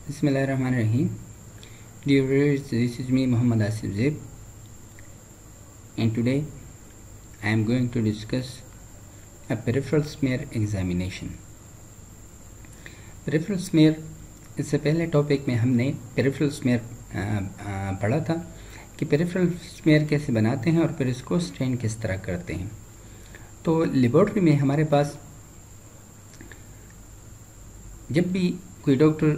Bismillahirrahmanirrahim. Dear viewers, this is me Muhammad Asif Zeb, and today I am going to discuss a peripheral smear examination. Peripheral smear, इससे पहले topic में हमने peripheral smear पढ़ा था कि peripheral smear कैसे बनाते हैं और फिर इसको स्टेन किस तरह करते हैं। तो लेबोरेटरी में हमारे पास जब भी कोई डॉक्टर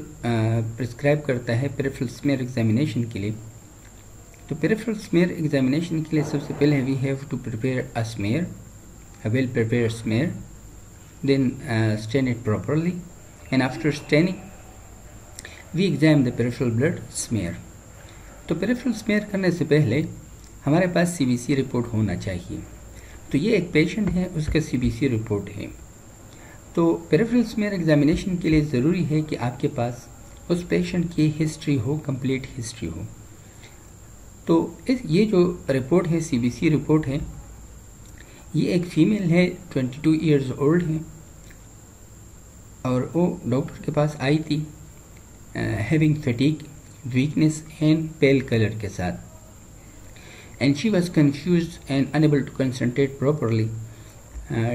प्रिस्क्राइब करता है पेरिफेरल स्मीयर एग्जामिनेशन के लिए, तो पेरिफेरल स्मीयर एग्जामिनेशन के लिए सबसे पहले we have to prepare a smear, a well prepared smear, then stain it properly, and after staining we examine the peripheral blood smear. तो पेरिफेरल स्मीयर करने से पहले हमारे पास सीबीसी रिपोर्ट होना चाहिए। तो ये एक पेशेंट है, उसका सीबीसी रिपोर्ट है। तो पेरिफेरल स्मीयर एग्जामिनेशन के लिए ज़रूरी है कि आपके पास उस पेशेंट की हिस्ट्री हो, कंप्लीट हिस्ट्री हो। तो ये जो रिपोर्ट है, सीबीसी रिपोर्ट है, ये एक फीमेल है, 22 इयर्स ओल्ड है, और वो डॉक्टर के पास आई थी having fatigue, weakness and pale colour के साथ, and she was confused and unable to concentrate properly.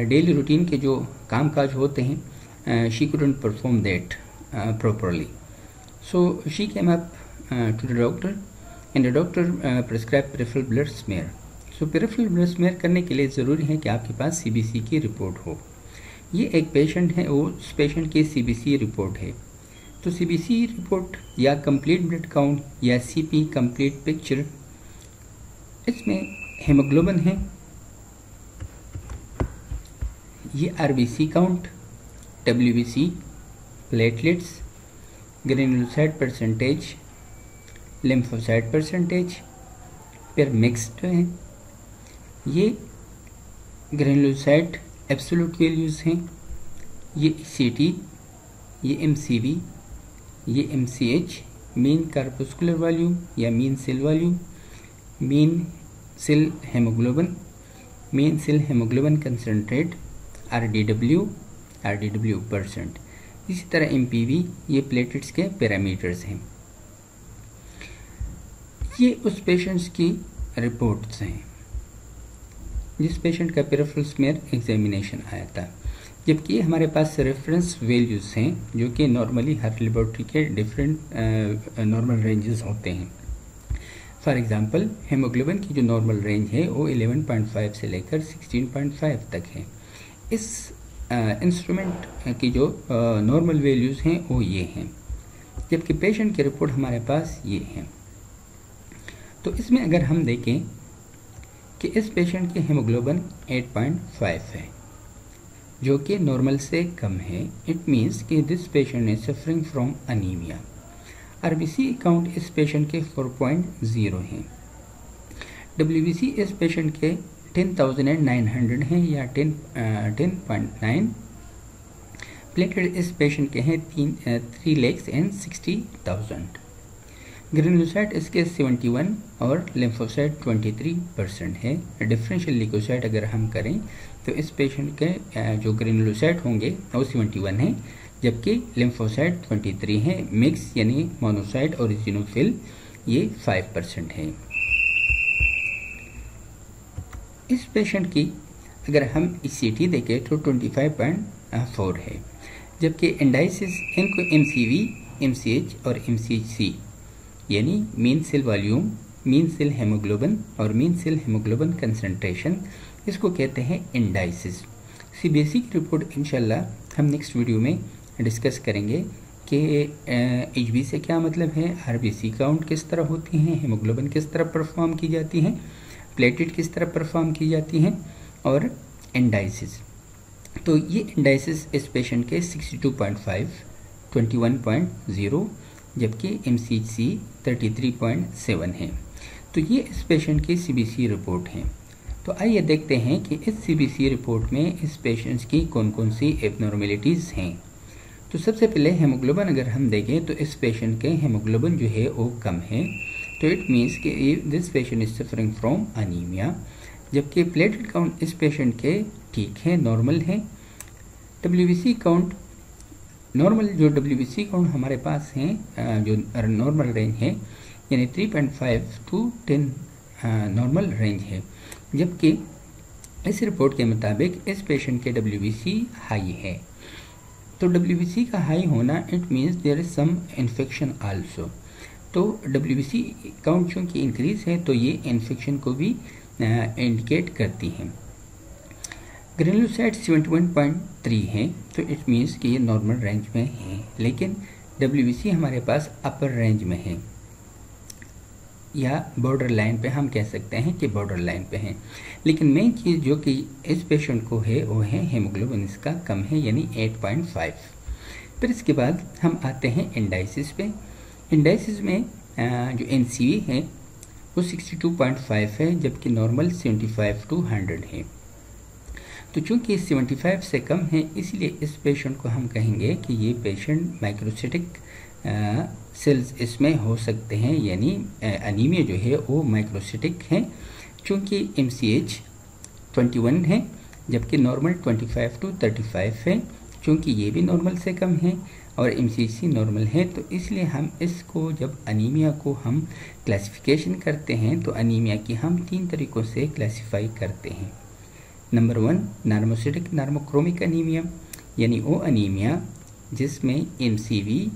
Daily routine के जो काम काज होते हैं, she couldn't perform that properly, so she came up to the doctor and the doctor prescribe peripheral blood smear. सो peripheral blood smear करने के लिए ज़रूरी है कि आपके पास सीबीसी की रिपोर्ट हो। ये एक पेशेंट है, वो उस पेशेंट की सीबीसी रिपोर्ट है। तो सीबीसी रिपोर्ट या कंप्लीट ब्लड काउंट या सीपी कंप्लीट पिक्चर, इसमें हेमोग्लोबिन है, ये RBC count, WBC, platelets, granulocyte percentage, lymphocyte percentage, फिर मिक्स्ड है, ये ग्रेनुलोसाइट एब्सोल्यूट वैल्यूज़ हैं, ये सीटी, ये एमसीवी, ये एमसीएच, मीन कार्पस्कुलर वॉल्यूम या mean cell volume, mean cell haemoglobin, mean cell haemoglobin concentrate, RDW percent. इसी तरह एमपीवी, ये प्लेटलेट्स के पैरामीटर्स हैं। ये उस पेशेंट्स की रिपोर्ट्स हैं जिस पेशेंट का पेरिफेरल स्मीयर एग्जामिनेशन आया था, जबकि हमारे पास रेफरेंस वैल्यूज़ हैं जो कि नॉर्मली हर लेबोरेटरी के डिफरेंट नॉर्मल रेंजेस होते हैं। फॉर एग्जांपल, हेमोग्लोबिन की जो नॉर्मल रेंज है वो 11.5 से लेकर 16.5 तक है। इस इंस्ट्रूमेंट की जो नॉर्मल वैल्यूज़ हैं वो ये हैं, जबकि पेशेंट की रिपोर्ट हमारे पास ये हैं। तो इसमें अगर हम देखें कि इस पेशेंट की हेमोग्लोबिन 8.5 है, जो कि नॉर्मल से कम है। इट मीन्स कि this patient is suffering from anaemia. RBC count इस पेशेंट के 4.0 हैं। डब्ल्यूबीसी इस पेशेंट के 10,900 हैं या 10.9। प्लेटलेट इस पेशेंट के हैं 3,60,000। ग्रेनुलोसाइट इसके 71 और लिम्फोसाइट 23% है। डिफरेंशियल ल्यूकोसाइट अगर हम करें तो इस पेशेंट के जो ग्रेनुलोसाइट होंगे वो 71 हैं, जबकि लिम्फोसाइट 23 है। मिक्स यानी मोनोसाइट और इजिनोफिल ये 5% है। इस पेशेंट की अगर हम ईसीटी देखें तो 25.4 है, जबकि इंडाइसिस इनको एमसीवी, एमसीएच और एमसीसी यानी mean cell volume, mean cell haemoglobin और मीन सेल हेमोग्लोबिन कंसंट्रेशन, इसको कहते हैं इंडाइसिस। सीबीएसई की रिपोर्ट इंशाल्लाह हम नेक्स्ट वीडियो में डिस्कस करेंगे कि एचबी से क्या मतलब है, आरबीसी काउंट किस तरह होती हैं, हेमोग्लोबिन किस तरह परफॉर्म की जाती हैं, प्लेटलेट किस तरह परफॉर्म की जाती हैं, और इंडाइसिस। तो ये इंडाइसिस इस पेशेंट के 62.5, 21.0, जबकि एमसीसी 33.7 है। तो ये इस पेशेंट की सीबीसी रिपोर्ट है। तो आइए देखते हैं कि इस सीबीसी रिपोर्ट में इस पेशेंट्स की कौन कौन सी एबनॉर्मेलिटीज़ हैं। तो सबसे पहले हेमोग्लोबिन अगर हम देखें तो इस पेशेंट के हेमोग्लोबिन जो है वो कम है। तो इट मीन्स कि this patient is suffering from anaemia, जबकि प्लेटलेट काउंट इस पेशेंट के ठीक है, नॉर्मल है। डब्ल्यूबीसी काउंट नॉर्मल जो WBC काउंट हमारे पास हैं, जो नॉर्मल रेंज है यानी 3.5 to 10 नॉर्मल रेंज है, जबकि इस रिपोर्ट के मुताबिक इस पेशेंट के WBC हाई है। तो WBC का हाई होना it means there is some infection also. तो WBC काउंट चूँकि इंक्रीज है तो ये इन्फेक्शन को भी इंडिकेट करती है। ग्रेनुलोसाइट 71.3 है, तो इट मीन्स कि ये नॉर्मल रेंज में है, लेकिन WBC हमारे पास अपर रेंज में है या बॉर्डर लाइन पे हम कह सकते हैं कि बॉर्डर लाइन पे है। लेकिन मेन चीज़ जो कि इस पेशेंट को है वो है हेमोग्लोबिन इसका कम है यानी 8.5। फिर इसके बाद हम आते हैं इंडाइसिस पे। इंडाइसिस में जो NCV है वो 62.5 है, जबकि नॉर्मल 75 to 100 है। तो चूंकि 75 से कम है इसलिए इस पेशेंट को हम कहेंगे कि ये पेशेंट माइक्रोसिटिक सेल्स इसमें हो सकते हैं, यानी अनीमिया जो है वो माइक्रोसिटिक है। चूंकि MCH 21 है जबकि नॉर्मल 25 to 35 है, चूंकि ये भी नॉर्मल से कम है और MCHC नॉर्मल है, तो इसलिए हम इसको जब अनीमिया को हम क्लासिफिकेशन करते हैं तो अनीमिया की हम 3 तरीक़ों से क्लासीफाई करते हैं। नंबर 1 नार्मोसिटिक नार्मोक्रोमिक अनीमिया, यानी वो अनीमिया जिसमें MCV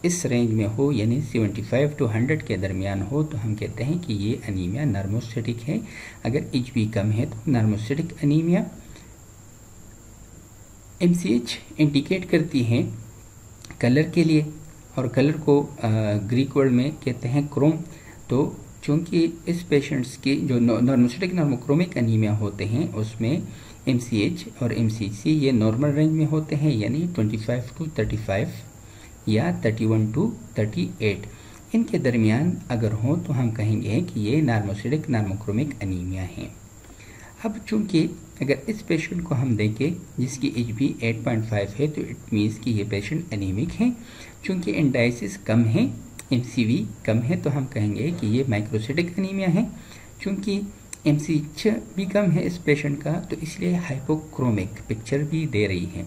इस रेंज में हो यानी 75 to 100 के दरमियान हो, तो हम कहते हैं कि ये अनीमिया नार्मोसिटिक है। अगर HB कम है तो नार्मोसिटिक अनीमिया। MCH इंडिकेट करती है कलर के लिए, और कलर को ग्रीक वर्ड में कहते हैं क्रोम। तो चूँकि इस पेशेंट्स की जो नार्मोसिटिक नार्मोक्रोमिक अनीमिया होते हैं उसमें MCH और MCC ये नॉर्मल रेंज में होते हैं यानी 25 to 35 या 31 to 38 इनके दरमियान अगर हो तो हम कहेंगे कि ये नार्मोसिटिक नार्मोक्रोमिक अनीमिया है। अब चूँकि अगर इस पेशेंट को हम देखें जिसकी HB 8.5 है तो इट मीन्स कि ये पेशेंट एनीमिक है। चूँकि इंडाइसिस कम है, MCV कम है, तो हम कहेंगे कि ये माइक्रोसिटिक अनीमिया है। चूँकि MCH भी कम है इस पेशेंट का, तो इसलिए हाइपोक्रोमिक पिक्चर भी दे रही है,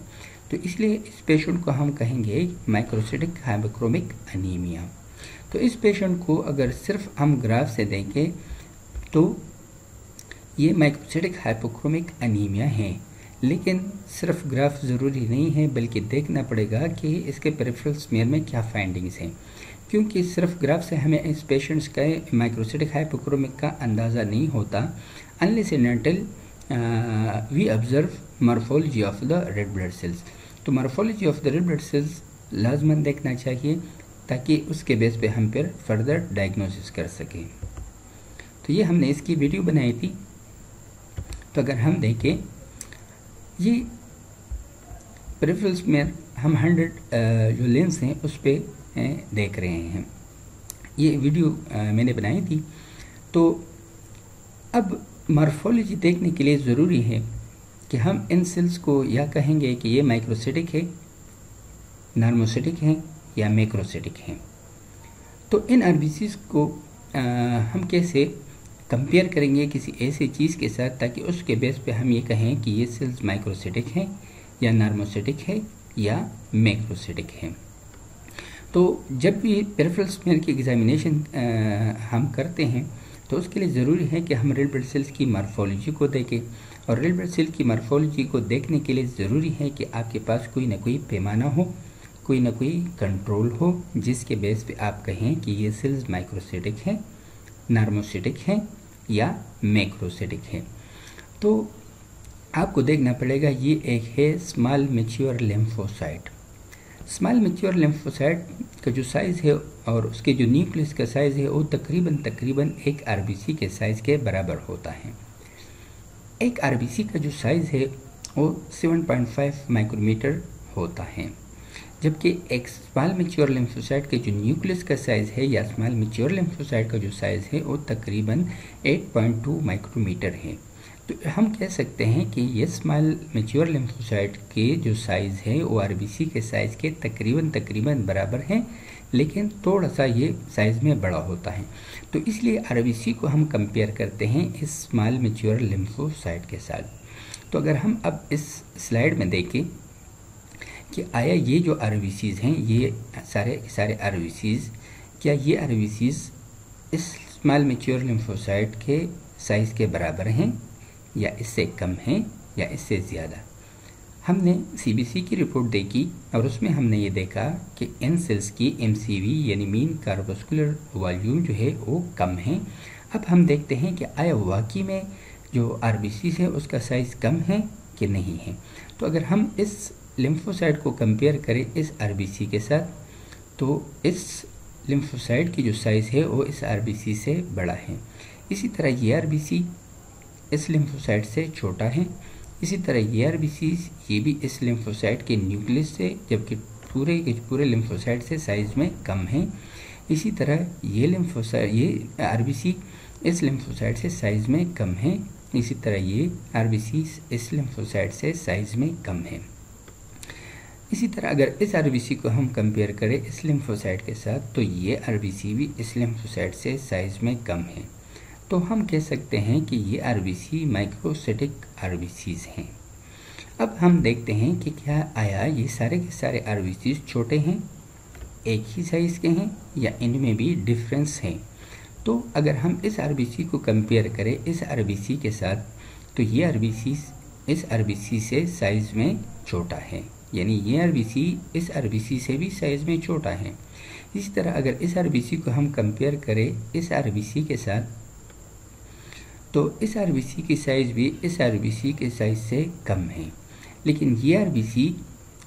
तो इसलिए इस पेशेंट को हम कहेंगे माइक्रोसिटिक हाइपोक्रोमिक अनीमिया। तो इस पेशेंट को अगर सिर्फ हम ग्राफ से देखें तो ये माइक्रोसिटिक हाइपोक्रोमिक अनीमिया है, लेकिन सिर्फ ग्राफ ज़रूरी नहीं है बल्कि देखना पड़ेगा कि इसके पेरिफेरल स्मीयर में क्या फाइंडिंग्स हैं, क्योंकि सिर्फ ग्राफ से हमें इस पेशेंट्स का माइक्रोसिटिक हाइपोक्रोमिक का अंदाज़ा नहीं होता unless and until we observe morphology of the red blood cells. तो morphology of the red blood cells लाजमन देखना चाहिए ताकि उसके बेस पे हम फिर फर्दर डायग्नोसिस कर सकें। तो ये हमने इसकी वीडियो बनाई थी। तो अगर हम देखें ये पेरिफेरल्स में हम 100 जो लेंस हैं उस पर देख रहे हैं, ये वीडियो मैंने बनाई थी। तो अब मॉर्फोलॉजी देखने के लिए ज़रूरी है कि हम इन सेल्स को या कहेंगे कि ये माइक्रोसिटिक है, नार्मोसिटिक है या मैक्रोसिटिक है। तो इन RBCs को हम कैसे कंपेयर करेंगे किसी ऐसी चीज़ के साथ ताकि उसके बेस पे हम ये कहें कि ये सेल्स माइक्रोसिटिक है या नार्मोसिटिक है या मैक्रोसिटिक है। तो जब भी पेरिफेरल स्मीयर की एग्जामिनेशन हम करते हैं तो उसके लिए ज़रूरी है कि हम रेड ब्लड सेल्स की मॉर्फोलॉजी को देखें, और रेड ब्लड सेल की मॉर्फोलॉजी को देखने के लिए ज़रूरी है कि आपके पास कोई ना कोई पैमाना हो, कोई ना कोई कंट्रोल हो जिसके बेस पे आप कहें कि ये सेल्स माइक्रोसिटिक है, नार्मोसिटिक है या मैक्रोसिटिक है। तो आपको देखना पड़ेगा ये एक है small mature lymphocyte. Small mature lymphocyte का जो साइज़ है और उसके जो न्यूक्लियस का साइज़ है वो तकरीबन एक RBC के साइज़ के बराबर होता है। एक RBC का जो साइज़ है वो 7.5 माइक्रोमीटर होता है, जबकि एक स्मॉल मैच्योर लिम्फोसाइट के जो न्यूक्लियस का साइज़ है या स्मॉल मैच्योर लिम्फोसाइट का जो साइज़ है वो तकरीबन 8.2 माइक्रोमीटर है। तो हम कह सकते हैं कि ये स्मॉल मैच्योर लिम्फोसाइट के जो साइज़ है वो RBC के साइज़ के तकरीबन बराबर है, लेकिन थोड़ा सा ये साइज़ में बड़ा होता है। तो इसलिए RBC को हम कंपेयर करते हैं इस स्मॉल मैच्योर लिम्फोसाइट के साथ। तो अगर हम अब इस स्लाइड में देखें कि आया ये जो आरबीसीज हैं, ये सारे आरबीसीज, क्या ये आरबीसीज इस स्मॉल मैच्योर लिम्फोसाइट के साइज़ के बराबर हैं या इससे कम हैं या इससे ज़्यादा। हमने सीबीसी की रिपोर्ट देखी और उसमें हमने ये देखा कि इन सेल्स की एमसीवी यानी मीन कार्पोस्कुलर वॉल्यूम जो है वो कम है। अब हम देखते हैं कि आया वाकई में जो आरबीसी है उसका साइज़ कम है कि नहीं है। तो अगर हम इस लिम्फोसाइट को कंपेयर करें इस आरबीसी के साथ, तो इस लिम्फोसाइट की जो साइज़ है वो इस आरबीसी से बड़ा है। इसी तरह ये आरबीसी इस लिम्फोसाइट से छोटा है। इसी तरह ये आरबीसी ये भी इस लिम्फोसाइट के न्यूक्लियस से, जबकि पूरे लिम्फोसाइट से साइज़ में कम है। इसी तरह ये आरबीसी इस लिम्फोसाइट से साइज़ में कम है। इसी तरह ये आरबीसी इस लिम्फोसाइट से साइज़ में कम है। इसी तरह अगर इस आरबीसी को हम कंपेयर करें इस लिम्फोसाइट के साथ, तो ये आरबीसी भी इस लिम्फोसाइट से साइज़ में कम है। तो हम कह सकते हैं कि ये आरबीसी माइक्रोसाइटिक आरबीसीज हैं। अब हम देखते हैं कि क्या आया ये सारे के सारे आरबीसीज छोटे हैं, एक ही साइज़ के हैं, या इनमें भी डिफरेंस है। तो अगर हम इस आरबीसी को कंपेयर करें इस आरबीसी के साथ, तो ये आरबीसी इस आरबीसी से साइज़ में छोटा है, यानी ये आरबीसी इस आरबीसी से भी साइज़ में छोटा है। इसी तरह अगर इस आरबीसी को हम कंपेयर करें इस आरबीसी के साथ, तो इस आरबीसी की साइज़ भी इस आरबीसी के साइज़ से कम है। लेकिन ये आरबीसी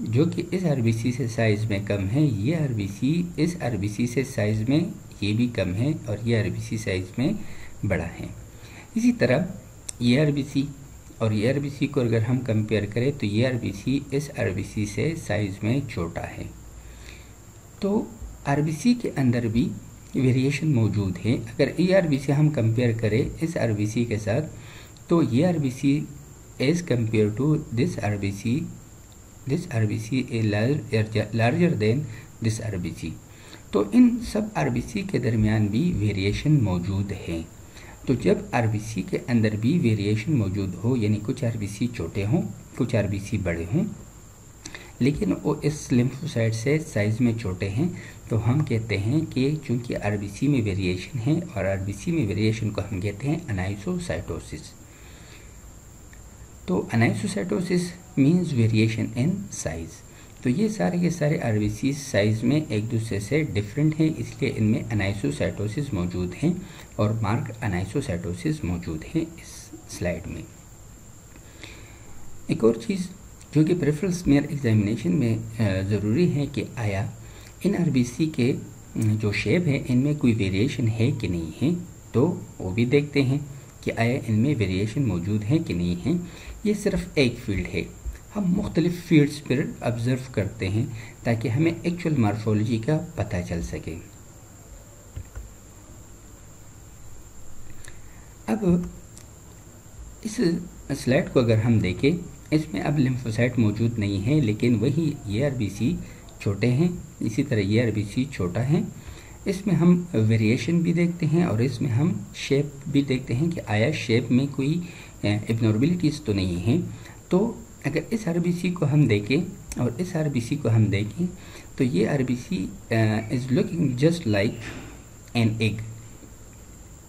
जो कि इस आरबीसी से साइज़ में कम है, ये आरबीसी इस आरबीसी से साइज़ में ये भी कम है और ये आरबीसी साइज़ में बड़ा है। इसी तरह ये आरबीसी और ये आरबीसी को अगर हम कंपेयर करें, तो ये आरबीसी इस आरबीसी से साइज़ में छोटा है। तो आरबीसी के अंदर भी वेरिएशन मौजूद है। अगर ये आरबीसी हम कंपेयर करें इस आरबीसी के साथ, तो ये RBC as compare to this RBC is larger than this RBC. तो इन सब आरबीसी के दरमियान भी वेरिएशन मौजूद है। तो जब आरबीसी के अंदर भी वेरिएशन मौजूद हो, यानी कुछ आरबीसी छोटे हों, कुछ आरबीसी बड़े हों, लेकिन वो इस लिम्फोसाइट से साइज़ में छोटे हैं, तो हम कहते हैं कि चूंकि आरबीसी में वेरिएशन है और आरबीसी में वेरिएशन को हम कहते हैं अनाइसोसाइटोसिस। तो अनाइसोसाइटोसिस मीन्स वेरिएशन इन साइज़। तो ये सारे के सारे आरबीसी साइज़ में एक दूसरे से डिफरेंट हैं, इसलिए इनमें अनाइसोसाइटोसिस मौजूद हैं और मार्क अनाइसोसाइटोसिस मौजूद हैं इस स्लाइड में। एक और चीज़ जो कि पेरिफेरल स्मीयर एग्जामिनेशन में ज़रूरी है कि आया इन आरबीसी के जो शेप है इनमें कोई वेरिएशन है कि नहीं है, तो वो भी देखते हैं कि आया इनमें वेरिएशन मौजूद है कि नहीं है। ये सिर्फ एक फील्ड है, हम मुख्तलिफ फील्ड्स पर ऑब्ज़र्व करते हैं ताकि हमें एक्चुअल मॉर्फोलॉजी का पता चल सके। अब इस स्लाइड को अगर हम देखें, इसमें अब लिम्फोसाइट मौजूद नहीं है, लेकिन वही ये आरबीसी छोटे हैं, इसी तरह ये आरबीसी छोटा है। इसमें हम वेरिएशन भी देखते हैं और इसमें हम शेप भी देखते हैं कि आया शेप में कोई एबनॉर्मलिटीज़ तो नहीं है। तो अगर इस आरबीसी को हम देखें और इस आरबीसी को हम देखें, तो ये RBC is looking just like an egg,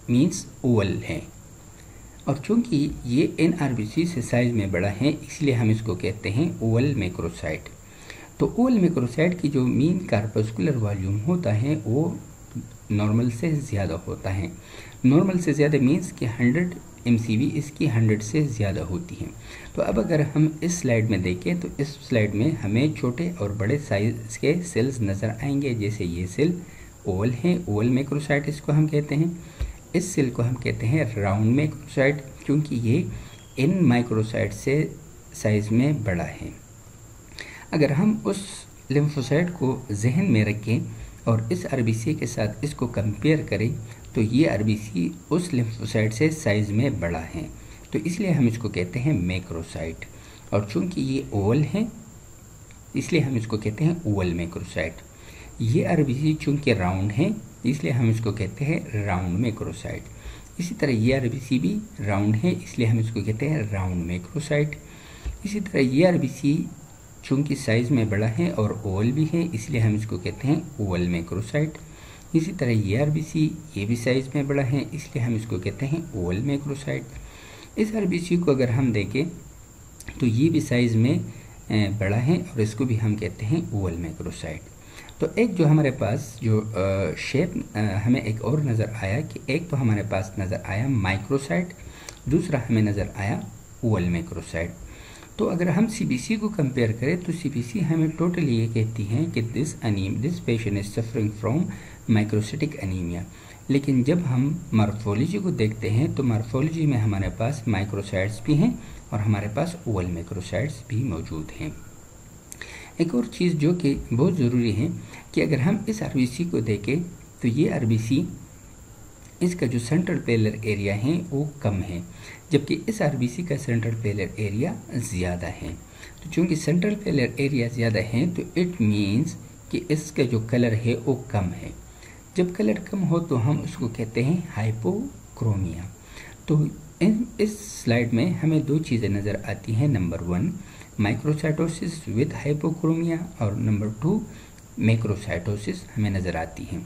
means Oval है। और चूंकि ये इन आरबीसी से साइज़ में बड़ा है, इसलिए हम इसको कहते हैं ओवल मैक्रोसाइट। तो ओवल मैक्रोसाइट की जो मीन कार्पोस्कुलर वॉल्यूम होता है वो नॉर्मल से ज़्यादा होता है। नॉर्मल से ज़्यादा मीन्स कि 100 MCV इसकी 100 से ज़्यादा होती है। तो अब अगर हम इस स्लाइड में देखें, तो इस स्लाइड में हमें छोटे और बड़े साइज़ के सेल्स नज़र आएंगे। जैसे ये सेल ओवल है, ओवल मैक्रोसाइट इसको हम कहते हैं। इस सेल को हम कहते हैं राउंड मैक्रोसाइट, क्योंकि ये इन माइक्रोसाइट से साइज़ में बड़ा है। अगर हम उस लिम्फोसाइट को जहन में रखें और इस आरबीसी के साथ इसको कंपेयर करें, तो ये आरबीसी उस लिम्फोसाइट से साइज़ में बड़ा है, तो इसलिए हम इसको कहते हैं मैक्रोसाइट। और चूंकि ये ओवल है, इसलिए हम इसको कहते हैं ओवल मैक्रोसाइट। ये आरबीसी चूंकि राउंड है, इसलिए हम इसको कहते हैं राउंड मैक्रोसाइट। इसी तरह ये आरबीसी भी राउंड है, इसलिए हम इसको कहते हैं राउंड मैक्रोसाइट। इसी तरह ये आरबीसी चूँकि साइज़ में बड़ा है और ओवल भी है, इसलिए हम इसको कहते हैं ओवल मैक्रोसाइट। इसी तरह ये आरबीसी, ये भी साइज़ में बड़ा है, इसलिए हम इसको कहते हैं ओवल मैक्रोसाइट। इस आरबीसी को अगर हम देखें तो ये भी साइज़ में बड़ा है और इसको भी हम कहते हैं ओवल मैक्रोसाइट। तो एक जो हमारे पास जो शेप हमें एक और नज़र आया कि एक तो हमारे पास नज़र आया माइक्रोसाइट, दूसरा हमें नज़र आया ओवल मैक्रोसाइट। तो अगर हम सीबीसी को कंपेयर करें तो सीबीसी हमें टोटली ये कहती है कि this patient is suffering from microcytic anaemia. लेकिन जब हम मॉर्फोलॉजी को देखते हैं तो मॉर्फोलॉजी में हमारे पास माइक्रोसाइट्स भी हैं और हमारे पास ओवल मैक्रोसाइट्स भी मौजूद हैं। एक और चीज़ जो कि बहुत ज़रूरी है कि अगर हम इस आरबीसी को देखें तो ये आरबीसी, इसका जो सेंट्रल पेलर एरिया है वो कम है, जबकि इस आरबीसी का सेंट्रल पेलर एरिया ज़्यादा है। तो चूँकि सेंट्रल पेलर एरिया ज़्यादा है तो इट मीन्स कि इसका जो कलर है वो कम है। जब कलर कम हो तो हम उसको कहते हैं हाइपोक्रोमिया। तो इस स्लाइड में हमें दो चीज़ें नज़र आती हैं, नंबर 1 माइक्रोसाइटोसिस विद हाइपोक्रोमिया और नंबर 2 मैक्रोसाइटोसिस हमें नज़र आती हैं।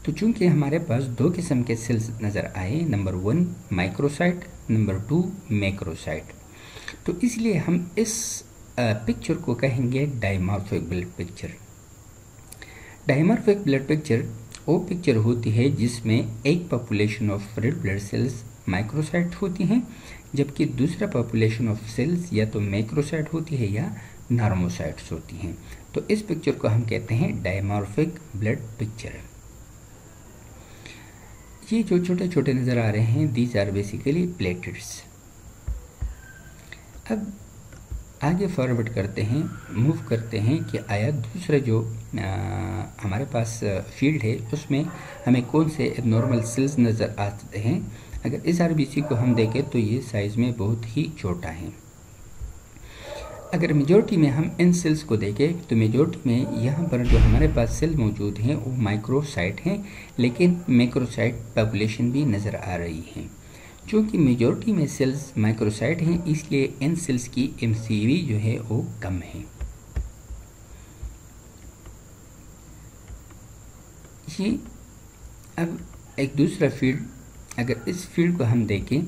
तो चूंकि हमारे पास दो किस्म के सेल्स नज़र आए, नंबर 1 माइक्रोसाइट, नंबर 2 मैक्रोसाइट, तो इसलिए हम इस पिक्चर को कहेंगे dimorphic blood picture. Dimorphic blood picture वो पिक्चर होती है जिसमें एक population of red blood sales microsite होती हैं, जबकि दूसरा पॉपुलेशन ऑफ सेल्स या तो मैक्रोसाइट होती है या नॉर्मोसाइट्स होती हैं। तो इस पिक्चर को हम कहते हैं डायमॉर्फिक ब्लड पिक्चर। ये जो छोटे छोटे नज़र आ रहे हैं, दीज आर बेसिकली प्लेटलेट्स। अब आगे फॉरवर्ड करते हैं, मूव करते हैं कि आया दूसरा जो हमारे पास फील्ड है उसमें हमें कौन से एबनॉर्मल सेल्स नज़र आते हैं। अगर इस आरबीसी को हम देखें तो ये साइज़ में बहुत ही छोटा है। अगर मेजॉरिटी में हम इन सेल्स को देखें तो मेजॉरिटी में यहाँ पर जो हमारे पास सेल मौजूद हैं वो माइक्रोसाइट हैं, लेकिन मैक्रोसाइट पॉपुलेशन भी नज़र आ रही है। चूँकि मेजॉरिटी में सेल्स माइक्रोसाइट हैं इसलिए इन सेल्स की एमसीवी जो है वो कम है। ये अब एक दूसरा फील्ड, अगर इस फील्ड को हम देखें,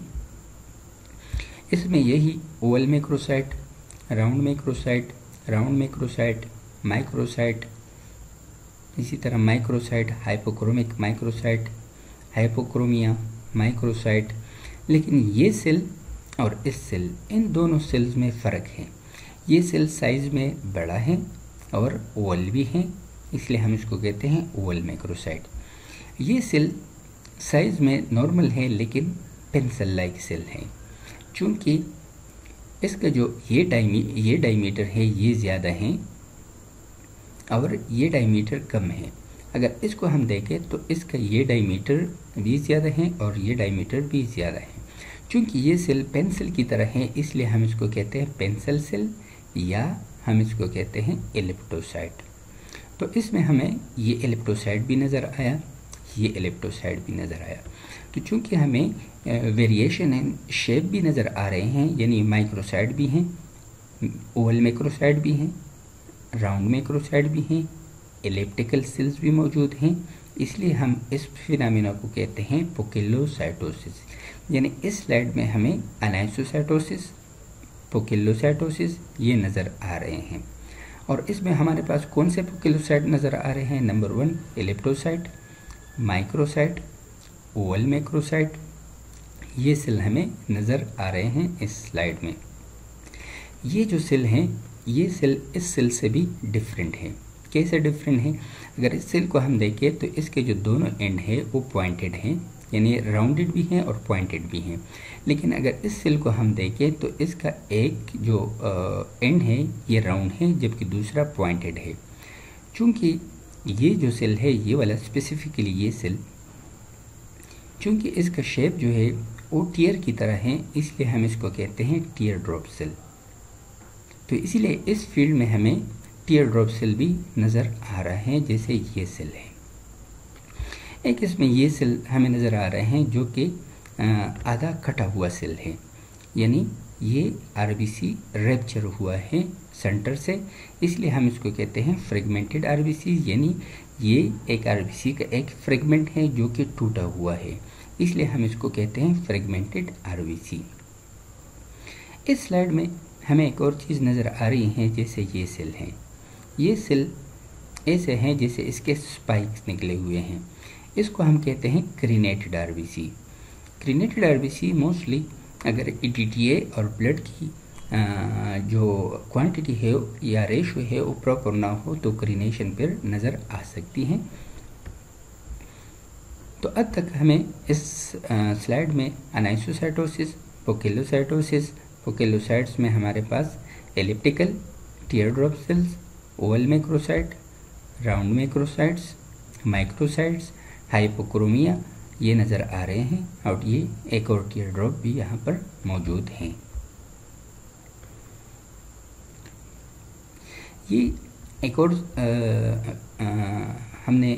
इसमें यही Oval macrocyte, round macrocyte, microsite, इसी तरह microsite, hypochromic microsite, hypochromia microsite. लेकिन ये सेल और इस सेल, इन दोनों सेल्स में फ़र्क है। ये सेल साइज़ में बड़ा है और ओवल भी है, इसलिए हम इसको कहते हैं ओवल मैक्रोसाइट। ये सेल साइज़ में नॉर्मल है लेकिन पेंसिल लाइक सेल है। चूँकि इसका जो ये डायमीटर है ये ज़्यादा है और ये डायमीटर कम है। अगर इसको हम देखें तो इसका ये डायमीटर भी ज़्यादा है और ये डायमीटर भी ज़्यादा है। चूँकि ये सेल पेंसिल की तरह है इसलिए हम इसको कहते हैं पेंसिल सेल या हम इसको कहते हैं एलिप्टोसाइट। तो इसमें हमें ये एलिप्टोसाइट भी नज़र आया, ये एलिप्टोसाइट भी नज़र आया। तो चूँकि हमें वेरिएशन इन शेप भी नज़र आ रहे हैं, यानी माइक्रोसाइट भी हैं, ओवल मैक्रोसाइट भी हैं, राउंड मैक्रोसाइट भी हैं, एलिप्टिकल सेल्स भी मौजूद हैं, इसलिए हम इस फिनोमेना को कहते हैं पोकिलोसाइटोसिस। यानी इस स्लाइड में हमें अनाइसोसाइटोसिस, पोकिलोसाइटोसिस ये नज़र आ रहे हैं। और इसमें हमारे पास कौन से पोकिलोसाइट नज़र आ रहे हैं? नंबर 1 एलिप्टोसाइट, माइक्रोसाइट, ओवल मैक्रोसाइट, ये सेल हमें नज़र आ रहे हैं इस स्लाइड में। ये जो सेल हैं ये सेल इस सेल से भी डिफरेंट है। कैसे डिफरेंट है? अगर इस सेल को हम देखें तो इसके जो दोनों एंड है वो पॉइंटेड हैं, यानी राउंडेड भी हैं और पॉइंटेड भी हैं। लेकिन अगर इस सेल को हम देखें तो इसका एक जो एंड है ये राउंड है जबकि दूसरा पॉइंटेड है। चूँकि ये जो सेल है ये वाला स्पेसिफिकली ये सेल, चूँकि इसका शेप जो है वो टीयर की तरह है इसलिए हम इसको कहते हैं टीयर ड्रॉप सेल। तो इसीलिए इस फील्ड में हमें टीयर ड्रॉप सेल भी नज़र आ रहा है जैसे ये सेल है। एक इसमें ये सेल हमें नज़र आ रहे हैं जो कि आधा कटा हुआ सेल है, यानी ये आरबीसी रैप्चर हुआ है सेंटर से, इसलिए हम इसको कहते हैं फ्रेगमेंटेड आरबीसी, यानी ये एक आरबीसी का एक फ्रेगमेंट है जो कि टूटा हुआ है, इसलिए हम इसको कहते हैं फ्रेगमेंटेड आरबीसी। इस स्लाइड में हमें एक और चीज़ नज़र आ रही है, जैसे ये सेल हैं, ये सेल ऐसे हैं जैसे इसके स्पाइक्स निकले हुए हैं, इसको हम कहते हैं क्रीनेटेड आरबीसी। क्रीनेटेड आरबीसी मोस्टली अगर ईटीटीए और ब्लड की जो क्वांटिटी है या रेशो है वो प्रॉपर ना हो तो क्रीनेशन पर नज़र आ सकती हैं। तो अब तक हमें इस स्लाइड में अनाइसोसाइटोसिस, पोकेलोसाइटोसिस, पोकेलोसाइट्स में हमारे पास elliptical, tear drop cells, oval macrocyte, round macrocytes, microcytes, hypochromia ये नज़र आ रहे हैं, और ये एक और टीयर ड्रॉप भी यहाँ पर मौजूद हैं। ये एक और हमने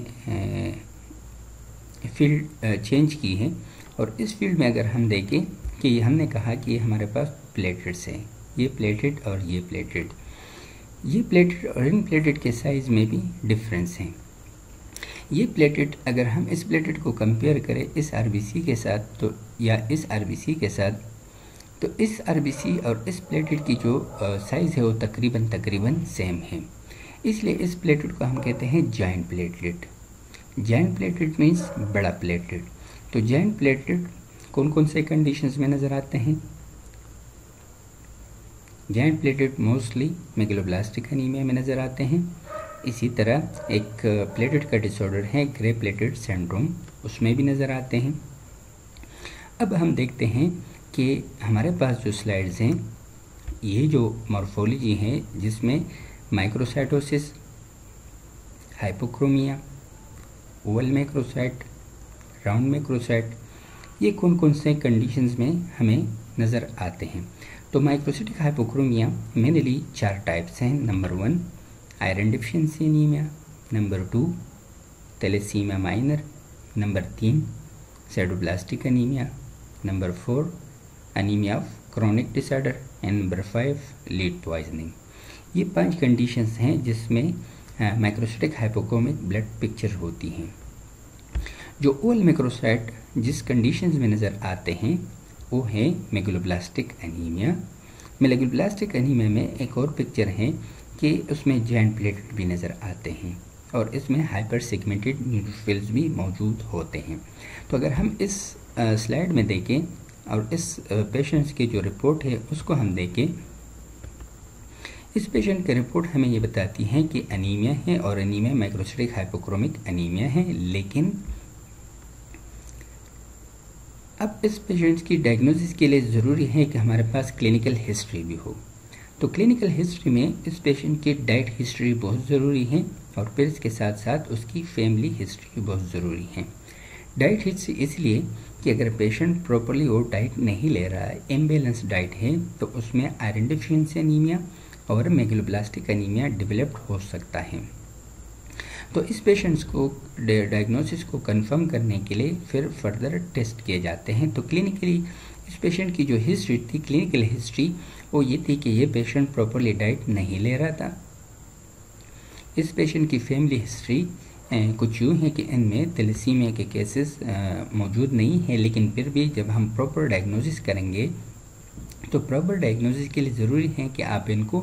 फील्ड चेंज की है, और इस फील्ड में अगर हम देखें कि हमने कहा कि हमारे पास प्लेटेट्स हैं, ये प्लेटेट और ये प्लेटेट, ये प्लेटेट और इन प्लेटेट के साइज़ में भी डिफरेंस हैं। ये प्लेटेट अगर हम इस प्लेटेट को कंपेयर करें इस आरबीसी के साथ तो या इस आरबीसी के साथ, तो इस आरबीसी और इस प्लेटेट की जो साइज़ है वो तकरीबन सेम है, इसलिए इस प्लेटेट को हम कहते हैं joint platelet. Joint platelet means बड़ा प्लेटलेट। तो जॉइंट प्लेटलेट कौन कौन से कंडीशंस में नज़र आते हैं? Joint platelet mostly megaloblastic anaemia में नज़र आते हैं। इसी तरह एक प्लेटलेट का डिसऑर्डर है ग्रे प्लेटलेट सिंड्रोम, उसमें भी नज़र आते हैं। अब हम देखते हैं कि हमारे पास जो स्लाइड्स हैं, ये जो मॉर्फोलॉजी है जिसमें microcytosis, hypochromia, Oval macrocyte, round macrocyte, ये कौन कौन से कंडीशंस में हमें नज़र आते हैं। तो माइक्रोसाइटिक हाइपोक्रोमिया मेनली 4 टाइप्स हैं। Number 1 iron deficiency anaemia, number 2 thalassaemia minor, number 3 cytoplastic anaemia, number 4 anaemia of chronic disorder, and number 5 lead poisoning. ये 5 कंडीशंस हैं जिसमें माइक्रोसाइटिक हाइपोक्रोमिक ब्लड पिक्चर होती हैं। जो ओवल मैक्रोसाइट जिस कंडीशंस में नज़र आते हैं वो है मेगलोब्लास्टिक एनीमिया। मेगलोब्लास्टिक एनीमिया में एक और पिक्चर है कि उसमें जॉइंट प्लेटलेट भी नज़र आते हैं और इसमें हाइपर सेगमेंटेड न्यूट्रोफिल्स भी मौजूद होते हैं। तो अगर हम इस स्लाइड में देखें और इस पेशेंट्स की जो रिपोर्ट है उसको हम देखें, इस पेशेंट की रिपोर्ट हमें ये बताती है कि एनीमिया है और एनीमिया माइक्रोसाइटिक हाइपोक्रोमिक एनीमिया है। लेकिन अब इस पेशेंट्स की डायग्नोसिस के लिए ज़रूरी है कि हमारे पास क्लिनिकल हिस्ट्री भी हो। तो क्लिनिकल हिस्ट्री में इस पेशेंट की डाइट हिस्ट्री बहुत ज़रूरी है और फिर इसके साथ साथ उसकी फैमिली हिस्ट्री बहुत ज़रूरी है। डाइट हिस्ट्री इसलिए कि अगर पेशेंट प्रॉपरली वो डाइट नहीं ले रहा है, इम्बैलेंस डाइट है, तो उसमें आयरन डिफिशिएंसी एनीमिया और मेगलोब्लास्टिक एनीमिया डेवलप्ड हो सकता है। तो इस पेशेंट्स को डायग्नोसिस को कंफर्म करने के लिए फिर फर्दर टेस्ट किए जाते हैं। तो क्लिनिकली इस पेशेंट की जो हिस्ट्री थी, क्लिनिकल हिस्ट्री, वो ये थी कि ये पेशेंट प्रॉपरली डाइट नहीं ले रहा था। इस पेशेंट की फैमिली हिस्ट्री कुछ यूँ है कि इनमें थैलेसीमिया के केसेस मौजूद नहीं है, लेकिन फिर भी जब हम प्रॉपर डायग्नोसिस करेंगे तो प्रॉपर डायग्नोसिस के लिए ज़रूरी है कि आप इनको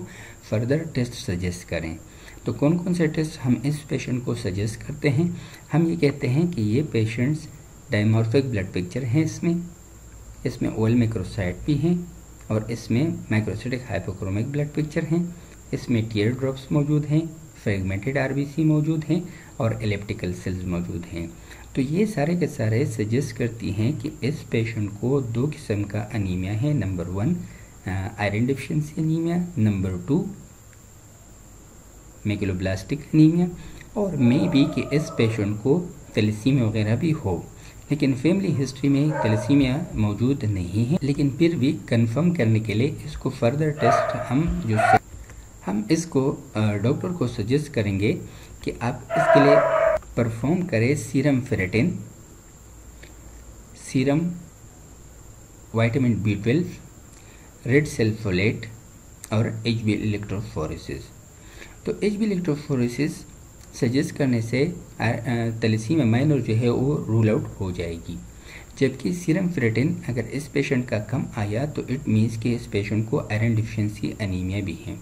फर्दर टेस्ट सजेस्ट करें। तो कौन कौन से टेस्ट हम इस पेशेंट को सजेस्ट करते हैं? हम ये कहते हैं कि ये पेशेंट्स डायमॉर्फिक ब्लड पिक्चर हैं, इसमें ओवल मैक्रोसाइट भी हैं और इसमें माइक्रोसाइटिक हाइपोक्रोमिक ब्लड पिक्चर हैं, इसमें टीयर ड्रॉप्स मौजूद हैं, फ्रेगमेंटेड आरबीसी मौजूद हैं और एलिप्टिकल सेल्स मौजूद हैं। तो ये सारे के सारे सजेस्ट करती हैं कि इस पेशेंट को 2 किस्म का अनीमिया है। Number 1 iron deficiency anaemia, number 2 megaloblastic anaemia, और मे बी कि इस पेशेंट को थैलेसीमिया वगैरह भी हो, लेकिन फैमिली हिस्ट्री में थैलेसीमिया मौजूद नहीं है। लेकिन फिर भी कंफर्म करने के लिए इसको फर्दर टेस्ट हम इसको डॉक्टर को सजेस्ट करेंगे कि आप इसके लिए परफॉर्म करें serum ferritin, serum vitamin B12, red cell folate और HB इलेक्ट्रोफोरेसिस। तो HB इलेक्ट्रोफोरेसिस सजेस्ट करने से थैलेसीमिया माइनर जो है वो रूल आउट हो जाएगी। जबकि सीरम फेरेटिन अगर इस पेशेंट का कम आया तो इट मीन्स कि इस पेशेंट को आयरन डिफिशिएंसी एनीमिया भी है।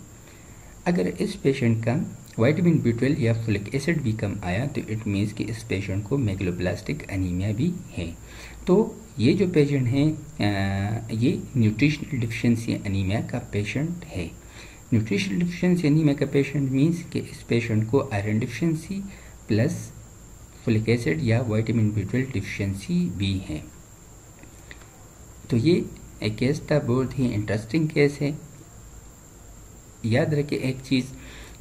अगर इस पेशेंट का विटामिन B12 या फोलिक एसिड भी कम आया तो इट मीन्स कि इस पेशेंट को मेगलोब्लास्टिक एनीमिया भी है। तो ये जो पेशेंट है ये न्यूट्रिशनल डिफिशिएंसी एनीमिया का पेशेंट है। न्यूट्रिशनल डिफिशिएंसी एनीमिया का पेशेंट मीन्स कि इस पेशेंट को iron deficiency plus folic acid या विटामिन B12 डिफिशिएंसी भी है। तो ये एक केस था, बहुत ही इंटरेस्टिंग केस है। याद रखें एक चीज़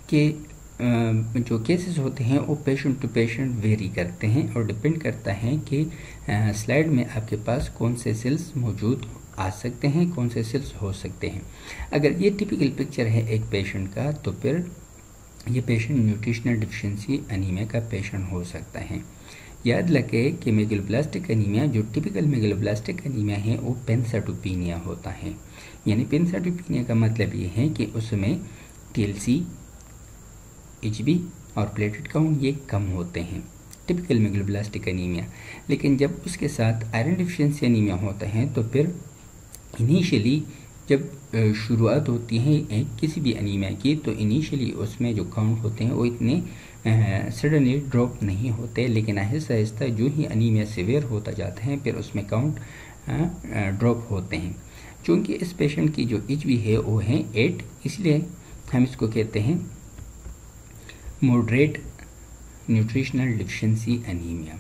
कि जो केसेस होते हैं वो पेशेंट टू पेशेंट वेरी करते हैं और डिपेंड करता है कि स्लाइड में आपके पास कौन से सेल्स मौजूद आ सकते हैं, कौन से सेल्स हो सकते हैं। अगर ये टिपिकल पिक्चर है एक पेशेंट का तो फिर ये पेशेंट न्यूट्रिशनल डिफिशिएंसी एनीमिया का पेशेंट हो सकता है। याद रखें कि मेगलोब्लास्टिक एनीमिया जो टिपिकल मेगलोब्लास्टिक एनीमिया है वो पेनसाइटोपेनिया होता है। यानी पेनसाइटोपेनिया का मतलब ये है कि उसमें TLC, HB और प्लेटलेट काउंट ये कम होते हैं, टिपिकल मेगलोब्लास्टिक एनीमिया। लेकिन जब उसके साथ आयरन डिफिशिएंसी एनीमिया होता है तो फिर इनिशियली जब शुरुआत होती है किसी भी एनीमिया की तो इनिशियली उसमें जो काउंट होते हैं वो इतने सडनली ड्रॉप नहीं होते, लेकिन आहिस्ता आहिस्ता जो ही एनीमिया सीवियर होता जाता है फिर उसमें काउंट ड्रॉप होते हैं। चूँकि इस पेशेंट की जो HB है वो है 8, इसलिए हम इसको कहते हैं moderate nutritional deficiency anaemia.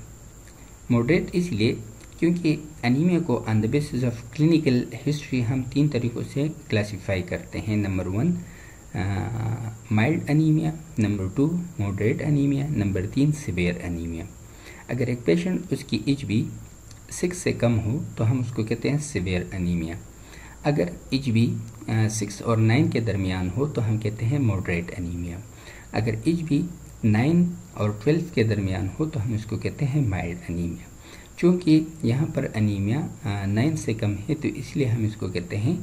Moderate इसलिए क्योंकि एनीमिया को on the basis of clinical history हम 3 तरीक़ों से क्लासिफाई करते हैं। Number 1 mild anaemia, number 2 moderate anaemia, number 3 severe anaemia. अगर एक पेशेंट उसकी HB 6 से कम हो तो हम उसको कहते हैं सीवियर एनीमिया। अगर HB 6 और 9 के दरमियान हो तो हम कहते हैं मॉडरेट एनीमिया। अगर HB 9 और 12 के दरमियान हो तो हम इसको कहते हैं माइल्ड एनीमिया। चूँकि यहाँ पर एनीमिया 9 से कम है तो इसलिए हम इसको कहते हैं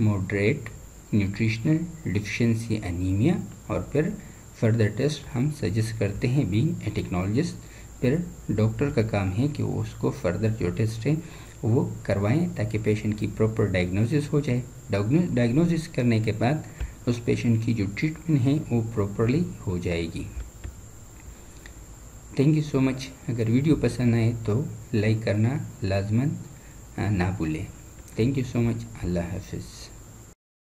मॉडरेट न्यूट्रिशनल डिफिशिएंसी एनीमिया। और फिर फर्दर टेस्ट हम सजेस्ट करते हैं बीइंग ए टेक्नोलॉजिस्ट। फिर डॉक्टर का काम है कि वो उसको फर्दर जो टेस्ट है वो करवाएं ताकि पेशेंट की प्रॉपर डायग्नोसिस हो जाए। डायग्नोसिस करने के बाद उस पेशेंट की जो ट्रीटमेंट है वो प्रॉपरली हो जाएगी। Thank you so much. अगर वीडियो पसंद आए तो लाइक करना लाजमन ना भूलें। Thank you so much. अल्लाह हाफिज़।